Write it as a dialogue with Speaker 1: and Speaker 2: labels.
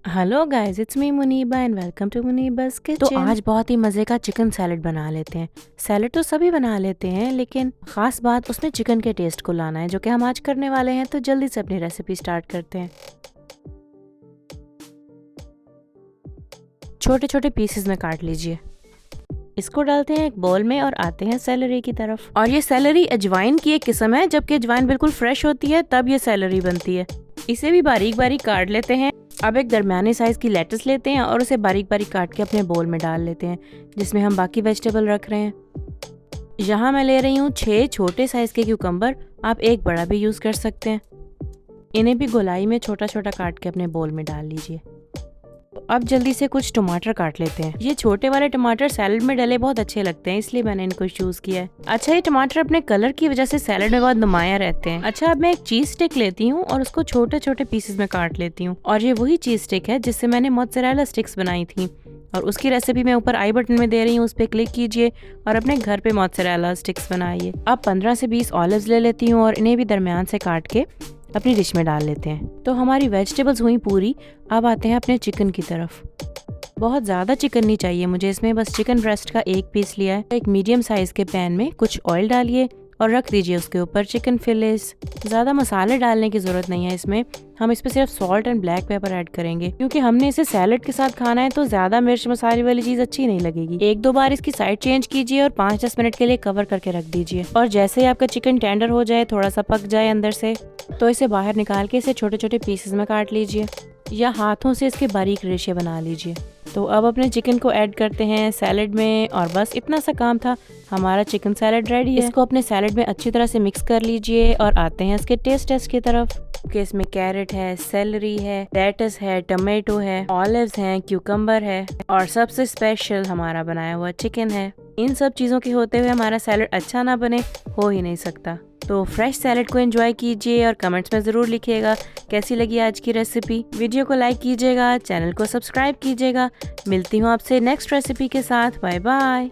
Speaker 1: Hello guys, it's me Muneeba and welcome to मुनीबा's kitchen. तो आज बहुत ही मज़े का चिकन सैलेड बना लेते हैं। सैलेड तो सभी बना लेते हैं, लेकिन खास बात उसमें चिकन के टेस्ट को लाना है, जो कि हम आज करने वाले हैं। तो जल्दी से अपनी रेसिपी स्टार्ट करते हैं। छोटे छोटे पीसेस में काट लीजिए। इसको डालते हैं एक बाउल में और आते हैं सेलरी की तरफ। और ये सेलरी अजवाइन की एक किस्म है, जबकि अजवाइन बिल्कुल फ्रेश होती है तब ये सेलरी बनती है। इसे भी बारीक बारीक काट लेते हैं। अब एक दरमियानी साइज की लेटस लेते हैं और उसे बारीक बारीक काट के अपने बोल में डाल लेते हैं, जिसमें हम बाकी वेजिटेबल रख रहे हैं। यहाँ मैं ले रही हूँ 6 छोटे साइज के क्यूकम्बर। आप एक बड़ा भी यूज़ कर सकते हैं। इन्हें भी गोलाई में छोटा छोटा काट के अपने बोल में डाल लीजिए। अब जल्दी से कुछ टमाटर काट लेते हैं। ये छोटे वाले टमाटर सैलेड में डले बहुत अच्छे लगते हैं, इसलिए मैंने इनको चूज किया है। अच्छा, ये टमाटर अपने कलर की वजह से सैलेड में बहुत नुमाया रहते हैं। अच्छा, अब मैं एक चीज स्टिक लेती हूँ और उसको छोटे छोटे पीसेस में काट लेती हूँ। और ये वही चीज स्टिक है जिससे मैंने मोज़रेला स्टिक्स बनाई थी, और उसकी रेसिपी मैं ऊपर आई बटन में दे रही हूँ, उस पर क्लिक कीजिए और अपने घर पे मोज़रेला स्टिक्स बनाइए। अब 15 से 20 ऑलिव्स ले लेती हूँ और इन्हें भी दरमियान से काट के अपनी डिश में डाल लेते हैं। तो हमारी वेजिटेबल्स हुई पूरी। अब आते हैं अपने चिकन की तरफ। बहुत ज़्यादा चिकन नहीं चाहिए मुझे इसमें, बस चिकन ब्रेस्ट का एक पीस लिया है। एक मीडियम साइज़ के पैन में कुछ ऑयल डालिए और रख दीजिए उसके ऊपर चिकन फिलेस। ज़्यादा मसाले डालने की ज़रूरत नहीं है इसमें। हम इस पे सिर्फ salt and black pepper add करेंगे, क्योंकि हमने इसे सैलेड के साथ खाना है, तो ज़्यादा मिर्च मसाले वाली चीज़ अच्छी नहीं लगेगी। एक दो बार इसकी साइड चेंज कीजिए और 5-10 मिनट के लिए कवर करके रख दीजिए। और जैसे ही आपका चिकन टेंडर हो जाए, थोड़ा सा पक जाए अंदर से, तो इसे बाहर निकाल के इसे छोटे छोटे पीसेस में काट लीजिए, या हाथों से इसके बारीक रेशे बना लीजिए। तो अब अपने चिकन को ऐड करते हैं सैलेड में, और बस इतना सा काम था, हमारा चिकन सैलेड रेडी है। इसको अपने सैलेड में अच्छी तरह से मिक्स कर लीजिए और आते हैं इसके टेस्ट की तरफ। कि इसमें कैरेट है, सेलरी है, लेटस है, टमाटो है, ऑलिव्स हैं, क्यूकम्बर है, और सबसे स्पेशल हमारा बनाया हुआ चिकन है। इन सब चीज़ों के होते हुए हमारा सैलेड अच्छा ना बने हो ही नहीं सकता। तो फ्रेश सैलेड को एंजॉय कीजिए और कमेंट्स में ज़रूर लिखिएगा कैसी लगी आज की रेसिपी। वीडियो को लाइक कीजिएगा, चैनल को सब्सक्राइब कीजिएगा। मिलती हूँ आपसे नेक्स्ट रेसिपी के साथ। Bye bye.